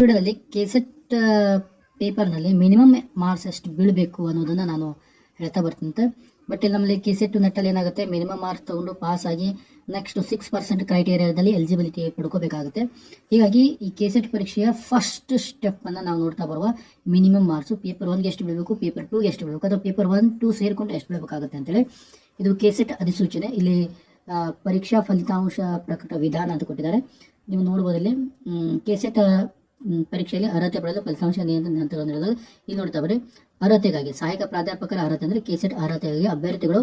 ವಿಡಿಯೋದಲ್ಲಿ ಕೆಸೆಟ್ ಪೇಪರ್ನಲ್ಲಿ minimum marks ಎಷ್ಟು ಬೀಳಬೇಕು ಅನ್ನೋದನ್ನು ನಾನು ಹೇಳ್ತಾ ಬರ್ತೀನಿ. ಬಟ್ ಇಲ್ಲಿ ನಮ್ಮಲ್ಲಿ ಕೆಸೆಟ್ ನೆಟ್ಟಲ್ಲಿ ಏನಾಗುತ್ತೆ, ಮಿನಿಮಮ್ ಮಾರ್ಕ್ಸ್ ತೊಗೊಂಡು ಪಾಸ್ ಆಗಿ ನೆಕ್ಸ್ಟ್ 6% ಕ್ರೈಟೇರಿಯಾದಲ್ಲಿ ಎಲಿಜಿಬಿಲಿಟಿ ಪಡ್ಕೋಬೇಕಾಗುತ್ತೆ. ಹೀಗಾಗಿ ಈ ಕೆಸೆಟ್ ಪರೀಕ್ಷೆಯ ಫಸ್ಟ್ ಸ್ಟೆಪ್ಪನ್ನು ನಾವು ನೋಡ್ತಾ ಬರುವ ಮಿನಿಮಮ್ ಮಾರ್ಕ್ಸು ಪೇಪರ್ 1ಗೆ ಎಷ್ಟು ಬೀಳಬೇಕು, ಪೇಪರ್ 2ಗೆ ಎಷ್ಟು ಬೀಳಬೇಕು, ಅಥವಾ ಪೇಪರ್ 1, 2 ಸೇರಿಕೊಂಡು ಎಷ್ಟು ಬೀಳಬೇಕಾಗುತ್ತೆ ಅಂತೇಳಿ ಇದು ಕೆಸೆಟ್ ಅಧಿಸೂಚನೆ. ಇಲ್ಲಿ ಪರೀಕ್ಷಾ ಫಲಿತಾಂಶ ಪ್ರಕಟ ವಿಧಾನ ಅಂತ ಕೊಟ್ಟಿದ್ದಾರೆ. ನೀವು ನೋಡ್ಬೋದು ಇಲ್ಲಿ ಕೆಸೆಟ್ ಪರೀಕ್ಷೆಯಲ್ಲಿ ಅರ್ಹತೆ ಪಡೆಯಲು ಫಲಿತಾಂಶ ನಿಯಂತ್ರಣ ಹಂತಗಳನ್ನು ಹೇಳೋದು ಇಲ್ಲಿ ನೋಡ್ತಾ ಬರ್ರಿ. ಅರ್ಹತೆಗಾಗಿ ಸಹಾಯಕ ಪ್ರಾಧ್ಯಾಪಕರ ಅರ್ಹತೆ ಅಂದರೆ ಕೆಸೆಟ್ ಅರ್ಹತೆಗಾಗಿ ಅಭ್ಯರ್ಥಿಗಳು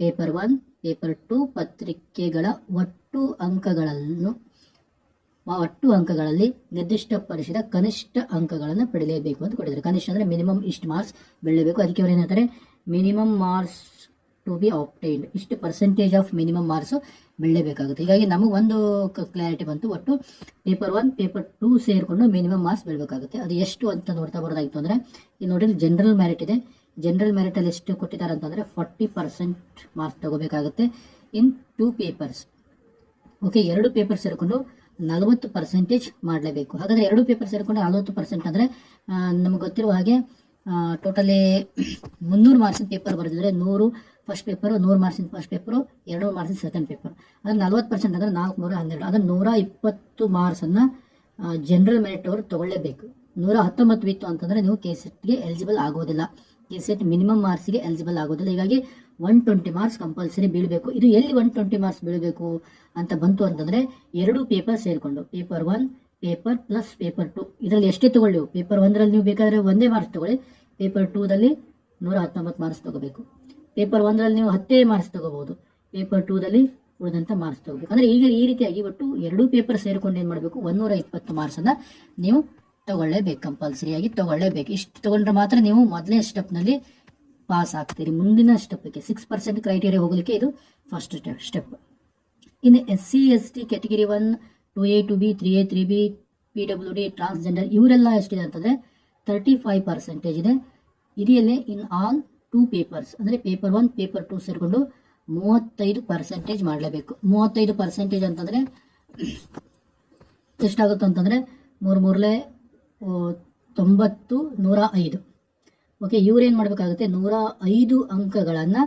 ಪೇಪರ್ 1, ಪೇಪರ್ 2 ಪತ್ರಿಕೆಗಳ ಒಟ್ಟು ಅಂಕಗಳಲ್ಲಿ ನಿರ್ದಿಷ್ಟಪಡಿಸಿದ ಕನಿಷ್ಠ ಅಂಕಗಳನ್ನು ಪಡೆಯಲೇಬೇಕು ಅಂತ ಕೊಟ್ಟಿದ್ದಾರೆ. ಕನಿಷ್ಠ ಅಂದರೆ ಮಿನಿಮಮ್ ಇಷ್ಟು ಮಾರ್ಕ್ಸ್ ಬೆಳೆಯಬೇಕು. ಅದಕ್ಕೆ ಅವರು ಏನಂತಾರೆ, minimum marks to be obtained, ಇಷ್ಟು ಪರ್ಸೆಂಟೇಜ್ ಆಫ್ ಮಿನಿಮಮ್ ಮಾರ್ಕ್ಸ್ ಬೆಳೆಯಬೇಕಾಗುತ್ತೆ. ಹೀಗಾಗಿ ನಮಗೊಂದು ಕ್ಲಾರಿಟಿ ಬಂತು. ಒಟ್ಟು ಪೇಪರ್ 1, ಪೇಪರ್ 2 ಸೇರಿಕೊಂಡು ಮಿನಿಮಮ್ ಮಾರ್ಕ್ಸ್ ಬೆಳಬೇಕಾಗುತ್ತೆ. ಅದು ಎಷ್ಟು ಅಂತ ನೋಡ್ತಾ ಬರೋದಾಗಿತ್ತು ಅಂದರೆ, ಇಲ್ಲಿ ನೋಡಿ ಜನರಲ್ ಮೆರಿಟ್ ಇದೆ. ಜನರಲ್ ಮೆರಿಟಲ್ಲಿ ಎಷ್ಟು ಕೊಟ್ಟಿದ್ದಾರೆ ಅಂತಂದರೆ 40% ಮಾರ್ಕ್ಸ್ ತಗೋಬೇಕಾಗುತ್ತೆ ಇನ್ 2 ಪೇಪರ್ಸ್. ಓಕೆ, 2 ಪೇಪರ್ ಸೇರಿಕೊಂಡು 40% ಮಾಡಲೇಬೇಕು. ಹಾಗಾದರೆ 2 ಪೇಪರ್ ಸೇರಿಕೊಂಡು 40% ಅಂದರೆ ನಮಗೆ ಗೊತ್ತಿರುವ ಹಾಗೆ ಟೋಟಲಿ 300 ಮಾರ್ಕ್ಸಿನ ಪೇಪರ್ ಬರೆದಿದ್ರೆ 100 ಫಸ್ಟ್ ಪೇಪರು, 100 ಮಾರ್ಕ್ಸಿನ ಫಸ್ಟ್ ಪೇಪರು, 200 ಮಾರ್ಕ್ಸಿನ ಸೆಕೆಂಡ್ ಪೇಪರ್. ಅಂದರೆ 40% ಅಂದರೆ 412, ಅಂದರೆ 120 ಮಾರ್ಕ್ಸನ್ನು ಜನರಲ್ ಮೆರಿಟ್ ಅವರು ತಗೊಳ್ಳೇಬೇಕು. 119 ಇತ್ತು ಅಂತಂದರೆ ನೀವು ಕೆಸೆಟ್ಗೆ ಎಲಿಜಿಬಲ್ ಆಗೋದಿಲ್ಲ. ಕೆಸೆಟ್ ಮಿನಿಮಮ್ ಮಾರ್ಕ್ಸಿಗೆ ಎಲಿಜಿಬಲ್ ಆಗೋದಿಲ್ಲ. ಹೀಗಾಗಿ 120 ಮಾರ್ಕ್ಸ್ ಕಂಪಲ್ಸರಿ ಬೀಳಬೇಕು. ಇದು ಎಲ್ಲಿ 120 ಮಾರ್ಕ್ಸ್ ಬೀಳಬೇಕು ಅಂತ ಬಂತು ಅಂತಂದರೆ 2 ಪೇಪರ್ ಸೇರಿಕೊಂಡು ಪೇಪರ್ 1 ಪೇಪರ್ ಪ್ಲಸ್ ಪೇಪರ್ 2 ಇದರಲ್ಲಿ ಎಷ್ಟೇ ತಗೊಳ್ಳಿ. ಪೇಪರ್ 1ರಲ್ಲಿ ನೀವು ಬೇಕಾದರೆ 1 ಮಾರ್ಕ್ಸ್ ತಗೊಳ್ಳಿ. ಪೇಪರ್ 2ದಲ್ಲಿ 119 ಮಾರ್ಕ್ಸ್ ತಗೋಬೇಕು. ಪೇಪರ್ 1ರಲ್ಲಿ ನೀವು 10 ಮಾರ್ಕ್ಸ್ ತಗೋಬಹುದು. ಪೇಪರ್ 2ದಲ್ಲಿ ಉಳಿದಂಥ ಮಾರ್ಕ್ಸ್ ತಗೋಬೇಕು. ಅಂದರೆ ಈಗ ಈ ರೀತಿಯಾಗಿ ಒಟ್ಟು 2 ಪೇಪರ್ ಸೇರಿಕೊಂಡು ಏನು ಮಾಡಬೇಕು, 120 ಮಾರ್ಕ್ಸನ್ನು ನೀವು ತಗೊಳ್ಳೇಬೇಕು, ಕಂಪಲ್ಸರಿಯಾಗಿ ತಗೊಳ್ಳೇಬೇಕು. ಇಷ್ಟು ತಗೊಂಡ್ರೆ ಮಾತ್ರ ನೀವು ಮೊದಲನೇ ಸ್ಟೆಪ್ನಲ್ಲಿ ಪಾಸ್ ಆಗ್ತೀರಿ. ಮುಂದಿನ ಸ್ಟೆಪ್ಗೆ 6% ಕ್ರೈಟೇರಿಯಾ ಹೋಗಲಿಕ್ಕೆ ಇದು ಫಸ್ಟ್ ಸ್ಟೆಪ್. ಇನ್ನು SC ST category 1, 2A 2B 3A 3B PWD transgender ಇವರೆಲ್ಲ ಎಷ್ಟಿದೆ ಅಂತಂದರೆ 35% ಇದೆ. ಇದೆಯಲ್ಲೇ ಇನ್ ಆಲ್ 2 ಪೇಪರ್ಸ್ ಅಂದರೆ ಪೇಪರ್ 1, ಪೇಪರ್ 2 ಸೇರಿಕೊಂಡು 35% ಮಾಡಲೇಬೇಕು. 35% ಅಂತಂದರೆ ಎಷ್ಟಾಗುತ್ತೆ ಅಂತಂದರೆ 3 90 105. ಓಕೆ, ಇವ್ರೇನು ಮಾಡಬೇಕಾಗುತ್ತೆ, 105 ಅಂಕಗಳನ್ನು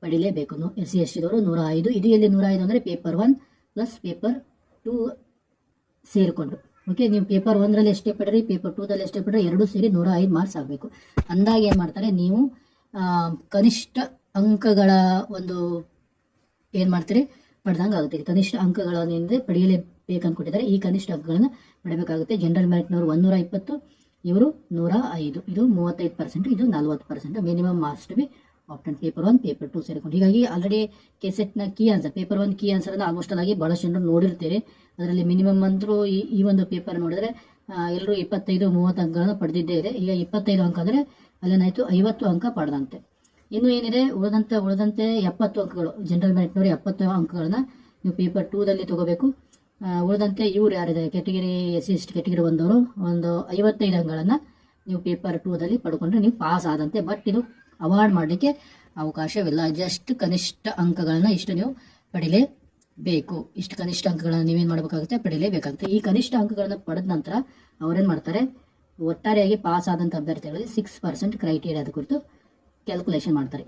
ಪಡಿಲೇಬೇಕು. SC ST ದವರು 105. ಇದು ಎಲ್ಲಿ 105 ಅಂದರೆ ಪೇಪರ್ 1 ಪ್ಲಸ್ ಪೇಪರ್ 2 ಸೇರಿಕೊಂಡು. ಓಕೆ, ನೀವು ಪೇಪರ್ 1ರಲ್ಲಿ ಎಷ್ಟೇ ಪಡ್ರಿ, ಪೇಪರ್ 2ದಲ್ಲಿ ಎಷ್ಟೇ ಪಡ್ರಿ, 2 ಸೇರಿ 105 ಮಾರ್ಕ್ಸ್ ಆಗಬೇಕು. ಅಂದಾಗ ಏನು ಮಾಡ್ತಾರೆ, ನೀವು ಕನಿಷ್ಠ ಅಂಕಗಳ ಒಂದು ಏನು ಮಾಡ್ತೀರಿ, ಪಡೆದಂಗೆ ಆಗುತ್ತೆ. ಕನಿಷ್ಠ ಅಂಕಗಳನ್ನಿಂದ ಪಡೆಯಲೇಬೇಕು ಅಂದ್ಕೊಟ್ಟಿದ್ದಾರೆ. ಈ ಕನಿಷ್ಠ ಅಂಕಗಳನ್ನು ಪಡೆಯಬೇಕಾಗುತ್ತೆ. ಜನರಲ್ ಮೆರಿಟ್ನವರು 120, ಇವರು 105. ಇದು 35%, ಇದು 40%. Minimum marks to be obtained paper 1, paper 2 ಸೇರಿಕೊಂಡು. ಹೀಗಾಗಿ ಆಲ್ರೆಡಿ ಕೆಸೆಟ್ನ ಕೀ ಆನ್ಸರ್, ಪೇಪರ್ 1 ಕೀ ಆನ್ಸರನ್ನು ಆಲ್ಮೋಸ್ಟ್ ಆಗಿ ಭಾಳಷ್ಟು ಜನರು ನೋಡಿರ್ತೀರಿ. ಅದರಲ್ಲಿ ಮಿನಿಮಮ್ ಅಂದರೂ ಈ ಒಂದು ಪೇಪರ್ ನೋಡಿದ್ರೆ ಎಲ್ಲರೂ 25-30 ಅಂಕಗಳನ್ನು ಪಡೆದಿದ್ದೇ ಇದೆ. ಈಗ 25 ಅಂಕ ಅಂದರೆ ಅಲ್ಲೇನಾಯಿತು, 50 ಅಂಕ ಪಡೆದಂತೆ. ಇನ್ನು ಏನಿದೆ ಉಳಿದಂತೆ 70 ಅಂಕಗಳು, ಜನರಲ್ ಮೆರಿಟ್ನವರು 70 ಅಂಕಗಳನ್ನು ನೀವು ಪೇಪರ್ 2ದಲ್ಲಿ ತಗೋಬೇಕು. ಉಳಿದಂತೆ ಇವ್ರು ಯಾರಿದೆ ಕ್ಯಾಟಗಿರಿ SC ST ಕ್ಯಾಟಗಿರಿ 1 ಅವರು ಒಂದು 55 ಅಂಕಗಳನ್ನು ನೀವು ಪೇಪರ್ 2ದಲ್ಲಿ ಪಡ್ಕೊಂಡ್ರೆ ನೀವು ಪಾಸ್ ಆದಂತೆ. ಬಟ್ ಇದು ಅವಾರ್ಡ್ ಮಾಡಲಿಕ್ಕೆ ಅವಕಾಶವಿಲ್ಲ. ಜಸ್ಟ್ ಕನಿಷ್ಠ ಅಂಕಗಳನ್ನು ಇಷ್ಟು ನೀವು ಪಡಿಲೇಬೇಕು. ಇಷ್ಟು ಕನಿಷ್ಠ ಅಂಕಗಳನ್ನು ನೀವೇನು ಮಾಡಬೇಕಾಗುತ್ತೆ, ಪಡಿಲೇಬೇಕಾಗುತ್ತೆ. ಈ ಕನಿಷ್ಠ ಅಂಕಗಳನ್ನು ಪಡೆದ ನಂತರ ಅವರೇನು ಮಾಡ್ತಾರೆ, ಒಟ್ಟಾರೆಯಾಗಿ ಪಾಸ್ ಆದಂಥ ಅಭ್ಯರ್ಥಿಗಳಲ್ಲಿ 6% ಕ್ರೈಟೇರಿಯಾದ ಕುರಿತು ಕ್ಯಾಲ್ಕುಲೇಷನ್ ಮಾಡ್ತಾರೆ.